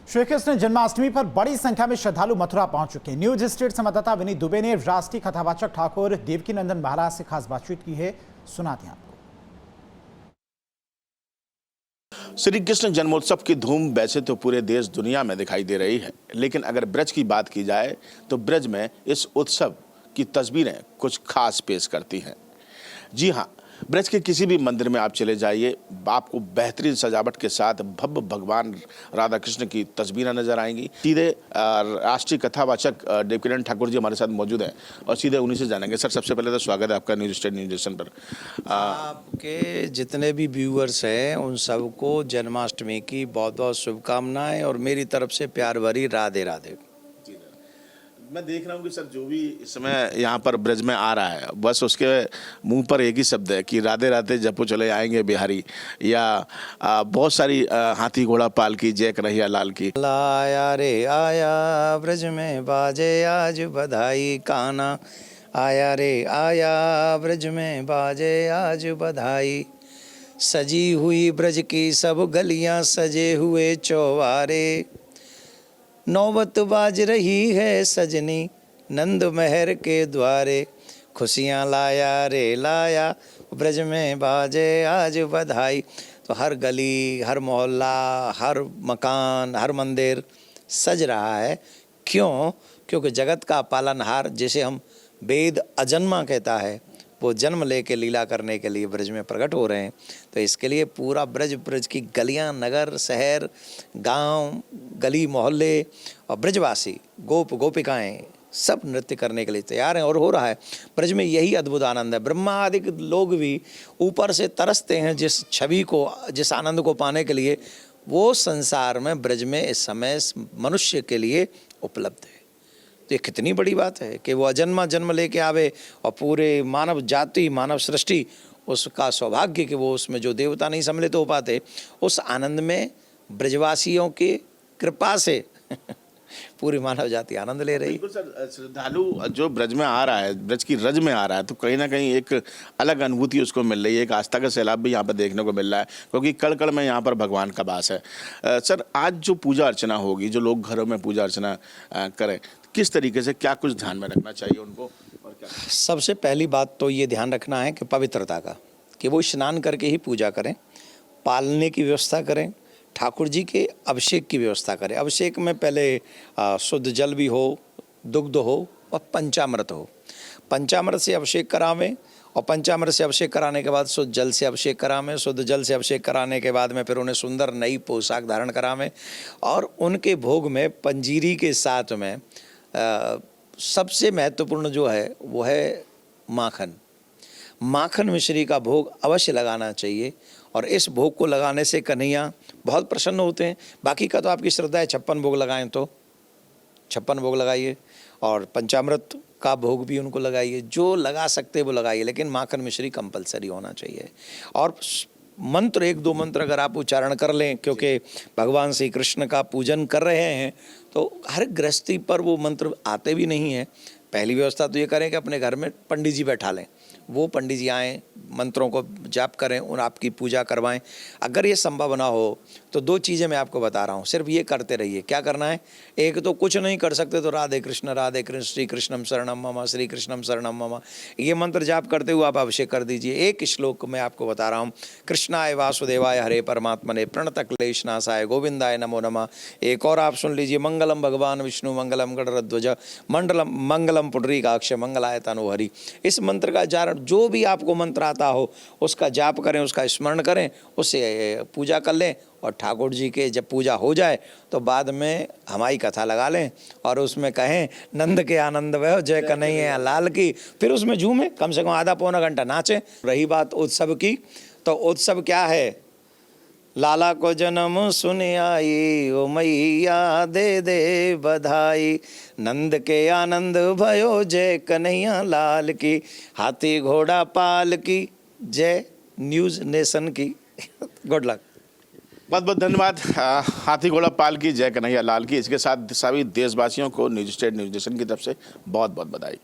श्री कृष्ण जन्माष्टमी पर बड़ी संख्या में श्रद्धालु मथुरा पहुंच चुके हैं। न्यूज स्टेट संवाददाता विनीत दुबे ने राष्ट्रीय कथावाचक ठाकुर देवकीनंदन महाराज से खास बातचीत की है, सुनाते हैं आपको। श्री कृष्ण जन्मोत्सव की धूम वैसे तो पूरे देश दुनिया में दिखाई दे रही है, लेकिन अगर ब्रज की बात की जाए तो ब्रज में इस उत्सव की तस्वीरें कुछ खास पेश करती हैं। जी हाँ, ब्रज के किसी भी मंदिर में आप चले जाइए, आपको बेहतरीन सजावट के साथ भव्य भगवान राधा कृष्ण की तस्वीरें नजर आएंगी। सीधे राष्ट्रीय कथावाचक देवकीनंदन ठाकुर जी हमारे साथ मौजूद हैं और सीधे उन्हीं से जानेंगे। सर, सबसे पहले तो स्वागत है आपका न्यूज स्टेट न्यूज स्टेशन पर। आपके जितने भी व्यूअर्स हैं उन सबको जन्माष्टमी की बहुत बहुत शुभकामनाएं और मेरी तरफ से प्यार भरी राधे राधे। मैं देख रहा हूँ कि सर जो भी इस समय यहाँ पर ब्रज में आ रहा है, बस उसके मुंह पर एक ही शब्द है कि राधे राधे जपो चले आएंगे बिहारी, या बहुत सारी हाथी घोड़ा पाल की जय कन्हैया लाल की। आया रे आया ब्रज में बाजे आज बधाई काना, आया रे आया ब्रज में बाजे आज बधाई। सजी हुई ब्रज की सब गलियां, सजे हुए चौबारे, नौबत बाज रही है सजनी नंद महर के द्वारे। खुशियाँ लाया रे लाया ब्रज में बाजे आज बधाई। तो हर गली, हर मोहल्ला, हर मकान, हर मंदिर सज रहा है। क्यों? क्योंकि जगत का पालनहार, जिसे हम वेद अजन्मा कहता है, वो जन्म लेके लीला करने के लिए ब्रज में प्रकट हो रहे हैं। तो इसके लिए पूरा ब्रज की गलियां, नगर, शहर, गांव, गली मोहल्ले और ब्रजवासी गोप गोपिकाएं सब नृत्य करने के लिए तैयार हैं और हो रहा है। ब्रज में यही अद्भुत आनंद है। ब्रह्मा आदि लोग भी ऊपर से तरसते हैं जिस छवि को, जिस आनंद को पाने के लिए, वो संसार में ब्रज में इस समय मनुष्य के लिए उपलब्ध है। तो ये कितनी बड़ी बात है कि वो अजन्मा जन्म लेके आवे और पूरे मानव जाति, मानव सृष्टि, उसका सौभाग्य कि वो उसमें जो देवता नहीं सम्मिलित हो पाते, उस आनंद में ब्रजवासियों की कृपा से पूरी मानव जाति आनंद ले रही। बिल्कुल सर, श्रद्धालु जो ब्रज में आ रहा है, ब्रज की रज में आ रहा है, तो कहीं ना कहीं एक अलग अनुभूति उसको मिल रही है। एक आस्था का सैलाब भी यहाँ पर देखने को मिल रहा है, क्योंकि कड़ कड़ में यहाँ पर भगवान का वास है। सर, आज जो पूजा अर्चना होगी, जो लोग घरों में पूजा अर्चना करें, किस तरीके से, क्या कुछ ध्यान में रखना चाहिए उनको और क्या? सबसे पहली बात तो ये ध्यान रखना है कि पवित्रता का, कि वो स्नान करके ही पूजा करें, पालने की व्यवस्था करें, ठाकुर जी के अभिषेक की व्यवस्था करें। अभिषेक में पहले शुद्ध जल भी हो, दुग्ध हो और पंचामृत हो। पंचामृत से अभिषेक करावें और पंचामृत से अभिषेक कराने के बाद शुद्ध जल से अभिषेक करावें। शुद्ध जल से अभिषेक कराने के बाद में फिर उन्हें सुंदर नई पोशाक धारण करावें और उनके भोग में पंजीरी के साथ में सबसे महत्वपूर्ण जो है वो है माखन। माखन मिश्री का भोग अवश्य लगाना चाहिए और इस भोग को लगाने से कन्हैया बहुत प्रसन्न होते हैं। बाकी का तो आपकी श्रद्धा है, 56 भोग लगाएं तो 56 भोग लगाइए और पंचामृत का भोग भी उनको लगाइए, जो लगा सकते वो लगाइए, लेकिन माखन मिश्री कंपलसरी होना चाहिए। और मंत्र, 1-2 मंत्र अगर आप उच्चारण कर लें, क्योंकि भगवान श्री कृष्ण का पूजन कर रहे हैं तो हर गृहस्थी पर वो मंत्र आते भी नहीं हैं। पहली व्यवस्था तो ये करें कि अपने घर में पंडित जी बैठा लें, वो पंडित जी आएँ, मंत्रों को जाप करें और आपकी पूजा करवाएं। अगर ये संभव ना हो तो 2 चीज़ें मैं आपको बता रहा हूँ, सिर्फ ये करते रहिए। क्या करना है? एक तो कुछ नहीं कर सकते तो राधे कृष्ण श्री कृष्णम शरणम मम, श्री कृष्णम शरणम मम, ये मंत्र जाप करते हुए आप अभिषेक कर दीजिए। एक श्लोक मैं आपको बता रहा हूँ, कृष्णाय वासुदेवाय हरे परमात्मने प्रणत क्लेशनाशाय गोविंदाय नमो नमः। एक और आप सुन लीजिए, मंगलम भगवान विष्णु मंगलम गणरध्वज मंगलम पुंडरीकाक्ष मंगलाय तनोहरि। इस मंत्र का उच्चारण, जो भी आपको मंत्र आता हो उसका जाप करें, उसका स्मरण करें, उससे पूजा कर लें और ठाकुर जी के जब पूजा हो जाए तो बाद में हमारी कथा लगा लें और उसमें कहें नंद के आनंद वह जय कन्हैया लाल की, फिर उसमें झूमें, कम से कम आधा पौना घंटा नाचें। रही बात उत्सव की, तो उत्सव क्या है? लाला को जन्म सुन आई, ओ मैया दे दे बधाई। नंद के आनंद भयो जय कन्हैया लाल की, हाथी घोड़ा पाल की जय न्यूज नेशन की। Good luck. बहुत बहुत धन्यवाद। हाथी घोड़ा पाल की जय कन्हैया लाल की। इसके साथ सभी देशवासियों को न्यूज स्टेट न्यूज नेशन की तरफ से बहुत बहुत बधाई।